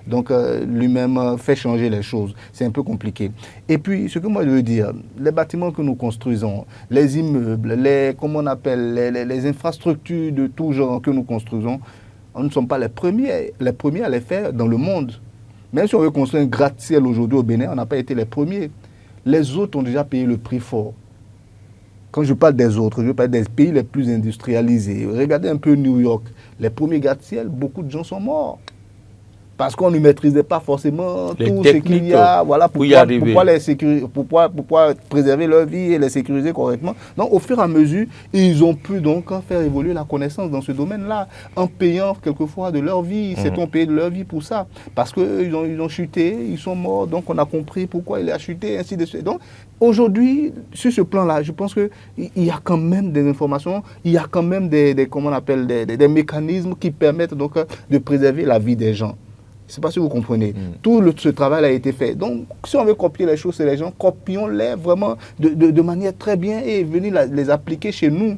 Speaker 3: donc lui-même faire changer les choses. C'est un peu compliqué. Et puis ce que moi je veux dire, les bâtiments que nous construisons, les immeubles, les infrastructures de tout genre que nous construisons, nous ne sommes pas les premiers à les faire dans le monde. Même si on veut construire un gratte-ciel aujourd'hui au Bénin, on n'a pas été les premiers. Les autres ont déjà payé le prix fort. Quand je parle des autres, je parle des pays les plus industrialisés. Regardez un peu New York. Les premiers gratte-ciel, beaucoup de gens sont morts. parce qu'on ne maîtrisait pas forcément
Speaker 1: les
Speaker 3: tout ce qu'il y a, voilà, pour pouvoir préserver leur vie et les sécuriser correctement. Donc, au fur et à mesure, ils ont pu donc faire évoluer la connaissance dans ce domaine-là, en payant quelquefois de leur vie. C'est on payé de leur vie pour ça, parce qu'ils ont chuté, ils sont morts, donc on a compris pourquoi il a chuté, ainsi de suite. Donc, aujourd'hui, sur ce plan-là, je pense qu'il y a quand même des informations, il y a quand même comment on appelle, des mécanismes qui permettent donc de préserver la vie des gens. Je ne sais pas si vous comprenez. Tout ce travail a été fait. Donc, si on veut copier les choses chez les gens, copions-les vraiment de manière très bien et venir les appliquer chez nous.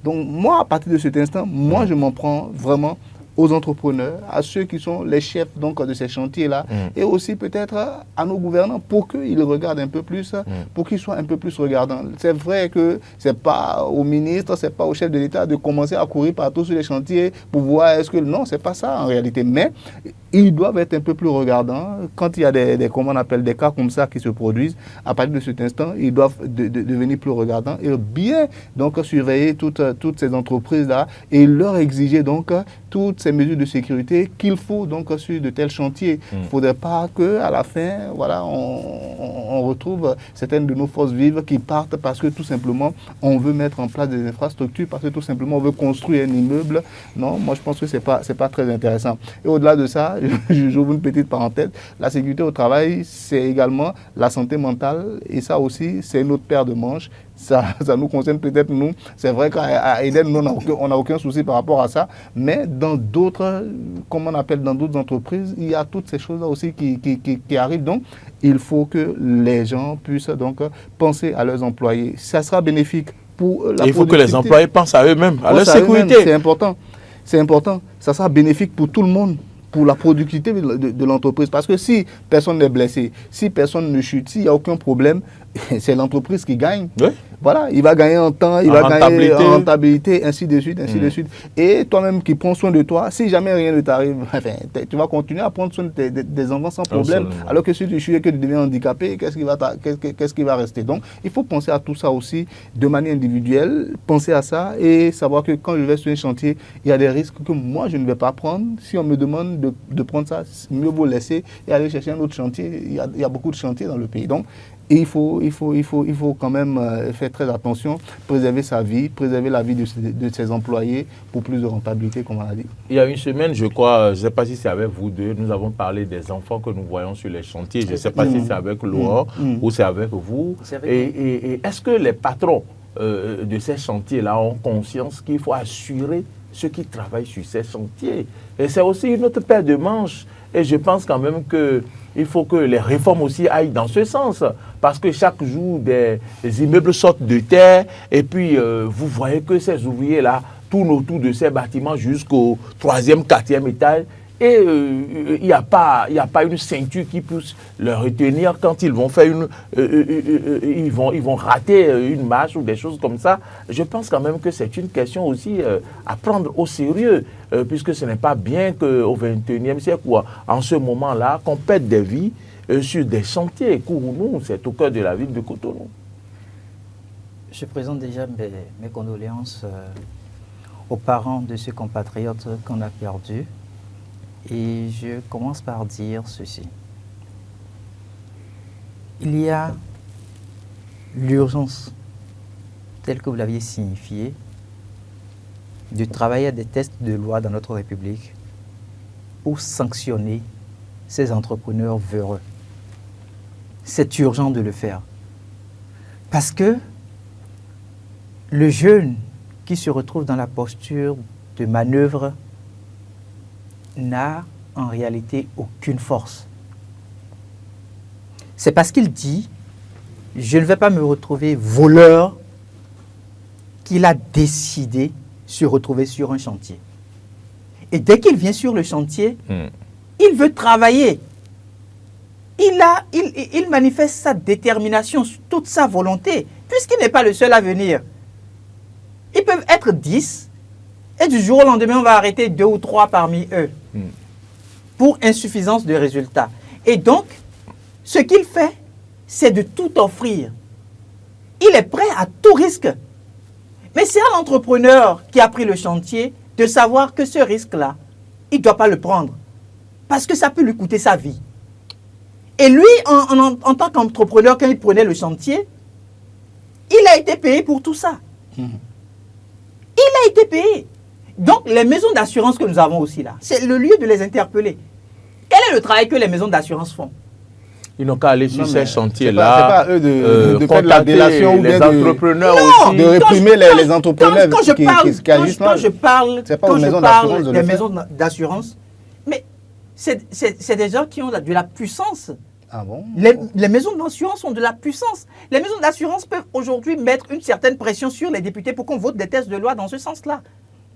Speaker 3: Donc, moi, à partir de cet instant, moi, je m'en prends vraiment aux entrepreneurs, à ceux qui sont les chefs donc, de ces chantiers-là, et aussi peut-être à nos gouvernants pour qu'ils regardent un peu plus, pour qu'ils soient un peu plus regardants. C'est vrai que ce n'est pas au ministre, ce n'est pas au chef de l'État de commencer à courir partout sur les chantiers pour voir est-ce que... Non, ce n'est pas ça en réalité, mais ils doivent être un peu plus regardants. Quand il y a comment on appelle, des cas comme ça qui se produisent, à partir de cet instant, ils doivent devenir plus regardants et bien donc, surveiller toutes ces entreprises-là et leur exiger donc toutes ces mesures de sécurité qu'il faut donc sur de tels chantiers. Il ne faudrait pas qu'à la fin, voilà, on retrouve certaines de nos forces vives qui partent parce que tout simplement, on veut mettre en place des infrastructures, parce que tout simplement, on veut construire un immeuble. Non, moi je pense que ce n'est pas très intéressant. Et au-delà de ça, j'ouvre une petite parenthèse, la sécurité au travail, c'est également la santé mentale et ça aussi, c'est une autre paire de manches. Ça nous concerne peut-être nous. C'est vrai qu'à Eden, nous, on n'a aucun souci par rapport à ça. Mais dans d'autres, comme on appelle dans d'autres entreprises, il y a toutes ces choses-là aussi qui arrivent. Donc, il faut que les gens puissent donc penser à leurs employés. Ça sera bénéfique pour la productivité.
Speaker 1: Il faut que les employés pensent à eux-mêmes, à leur sécurité.
Speaker 3: C'est important. C'est important. Ça sera bénéfique pour tout le monde, pour la productivité de l'entreprise. Parce que si personne n'est blessé, si personne ne chute, s'il n'y a aucun problème, c'est l'entreprise qui gagne. Oui. Voilà, il va gagner en temps, il va gagner en rentabilité, ainsi de suite, ainsi de suite. Et toi-même qui prends soin de toi, si jamais rien ne t'arrive, enfin, tu vas continuer à prendre soin des enfants sans problème. Alors que si tu chues et que tu deviens handicapé, qu'est-ce qui va rester? Donc, il faut penser à tout ça aussi de manière individuelle, penser à ça et savoir que quand je vais sur un chantier, il y a des risques que moi, je ne vais pas prendre. Si on me demande de prendre ça, mieux vaut laisser et aller chercher un autre chantier. Il y a beaucoup de chantiers dans le pays. Donc, il faut quand même faire très attention, préserver sa vie, préserver la vie de ses employés pour plus de rentabilité, comme on l'a dit.
Speaker 1: Il y a une semaine, je crois, je ne sais pas si c'est avec vous deux, nous avons parlé des enfants que nous voyons sur les chantiers. Je ne sais pas si c'est avec Laurent ou c'est avec vous. Et est-ce que les patrons de ces chantiers-là ont conscience qu'il faut assurer ceux qui travaillent sur ces chantiers? Et c'est aussi une autre paire de manches. Et je pense quand même qu'il faut que les réformes aussi aillent dans ce sens. Parce que chaque jour, des immeubles sortent de terre. Et puis, vous voyez que ces ouvriers-là tournent autour de ces bâtiments jusqu'au 3e, 4e étage. Et il n'y a pas une ceinture qui puisse les retenir quand ils vont faire ils vont rater une marche ou des choses comme ça. Je pense quand même que c'est une question aussi à prendre au sérieux, puisque ce n'est pas bien qu'au XXIe siècle, en ce moment-là, qu'on perde des vies sur des chantiers. Kourounou, c'est au cœur de la ville de Cotonou.
Speaker 2: Je présente déjà mes condoléances aux parents de ce compatriote qu'on a perdu. Et je commence par dire ceci. Il y a l'urgence, telle que vous l'aviez signifiée, de travailler à des textes de loi dans notre République pour sanctionner ces entrepreneurs véreux. C'est urgent de le faire. Parce que le jeune qui se retrouve dans la posture de manœuvre n'a en réalité aucune force. C'est parce qu'il dit « je ne vais pas me retrouver voleur » qu'il a décidé se retrouver sur un chantier. Et dès qu'il vient sur le chantier, il veut travailler. Il manifeste sa détermination, toute sa volonté, puisqu'il n'est pas le seul à venir. Ils peuvent être 10, et du jour au lendemain, on va arrêter 2 ou 3 parmi eux pour insuffisance de résultats. Et donc, ce qu'il fait, c'est de tout offrir. Il est prêt à tout risque. Mais c'est à l'entrepreneur qui a pris le chantier de savoir que ce risque-là, il ne doit pas le prendre. Parce que ça peut lui coûter sa vie. Et lui, en tant qu'entrepreneur, quand il prenait le chantier, il a été payé pour tout ça. Il a été payé. Donc, les maisons d'assurance que nous avons aussi là, c'est le lieu de les interpeller. Quel est le travail que les maisons d'assurance font?
Speaker 1: Ils n'ont qu'à aller sur ces chantiers-là.
Speaker 3: C'est pas eux de faire de la
Speaker 1: contacter
Speaker 3: délation ou
Speaker 1: les
Speaker 3: bien
Speaker 1: entrepreneurs
Speaker 2: Non,
Speaker 1: aussi.
Speaker 3: de réprimer les entrepreneurs
Speaker 2: Quand je parle
Speaker 3: de
Speaker 2: des maisons d'assurance, mais c'est des gens qui ont de la puissance.
Speaker 3: Ah bon?
Speaker 2: Les maisons d'assurance ont de la puissance. Les maisons d'assurance peuvent aujourd'hui mettre une certaine pression sur les députés pour qu'on vote des textes de loi dans ce sens-là.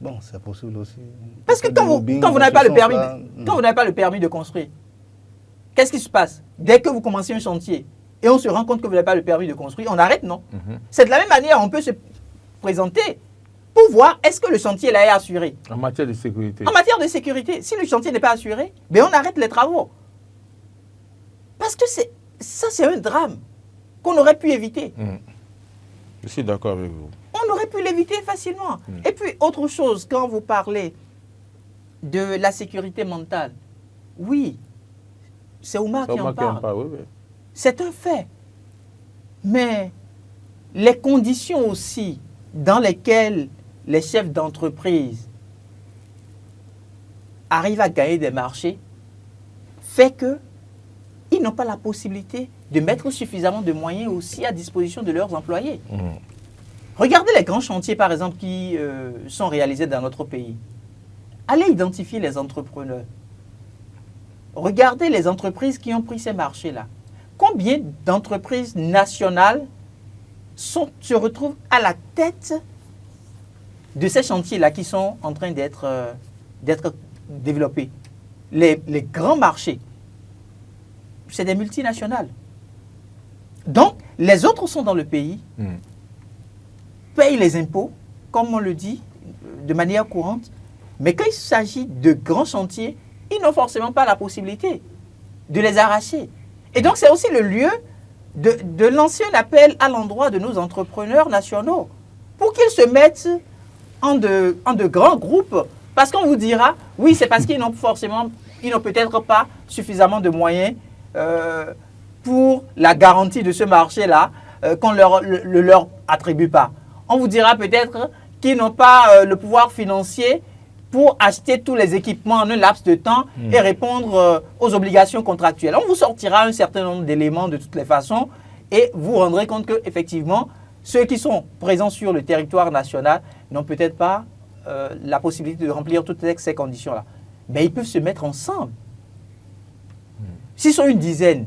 Speaker 3: Bon, c'est possible aussi.
Speaker 2: Parce que quand vous n'avez pas le permis de construire, qu'est-ce qui se passe? Dès que vous commencez un chantier et on se rend compte que vous n'avez pas le permis de construire, on arrête, non? C'est de la même manière, on peut se présenter pour voir est-ce que le chantier là est assuré.
Speaker 1: En matière de sécurité.
Speaker 2: En matière de sécurité, si le chantier n'est pas assuré, ben on arrête les travaux. Parce que ça, c'est un drame qu'on aurait pu éviter.
Speaker 1: Je suis d'accord avec vous.
Speaker 2: On aurait pu l'éviter facilement. Et puis, autre chose, quand vous parlez de la sécurité mentale, oui, c'est Oumar qui en parle.
Speaker 1: Oui.
Speaker 2: C'est un fait. Mais les conditions aussi dans lesquelles les chefs d'entreprise arrivent à gagner des marchés fait que ils n'ont pas la possibilité de mettre suffisamment de moyens aussi à disposition de leurs employés. Regardez les grands chantiers, par exemple, qui sont réalisés dans notre pays. Allez identifier les entrepreneurs. Regardez les entreprises qui ont pris ces marchés-là. Combien d'entreprises nationales se retrouvent à la tête de ces chantiers-là qui sont en train d'être développés? Les grands marchés, c'est des multinationales. Donc, les autres sont dans le pays, payent les impôts, comme on le dit, de manière courante. Mais quand il s'agit de grands chantiers, ils n'ont forcément pas la possibilité de les arracher. Et donc, c'est aussi le lieu de lancer un appel à l'endroit de nos entrepreneurs nationaux pour qu'ils se mettent en de grands groupes. Parce qu'on vous dira, oui, c'est parce qu'ils n'ont peut-être pas suffisamment de moyens pour la garantie de ce marché-là qu'on ne leur attribue pas. On vous dira peut-être qu'ils n'ont pas le pouvoir financier pour acheter tous les équipements en un laps de temps et répondre aux obligations contractuelles. On vous sortira un certain nombre d'éléments de toutes les façons et vous vous rendrez compte qu'effectivement, ceux qui sont présents sur le territoire national n'ont peut-être pas la possibilité de remplir toutes ces conditions-là. Mais ils peuvent se mettre ensemble. S'ils sont une dizaine,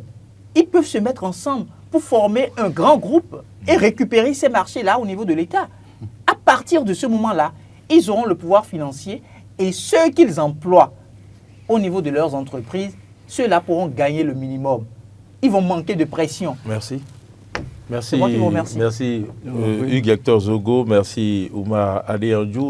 Speaker 2: ils peuvent se mettre ensemble pour former un grand groupe et récupérer ces marchés-là au niveau de l'État. À partir de ce moment-là, ils auront le pouvoir financier et ceux qu'ils emploient au niveau de leurs entreprises, ceux-là pourront gagner le minimum. Ils vont manquer de pression.
Speaker 1: Merci. Merci.
Speaker 2: C'est moi qui vous remercie.
Speaker 1: Merci Hugues Hector Zogo, merci Oumar Adéandjou.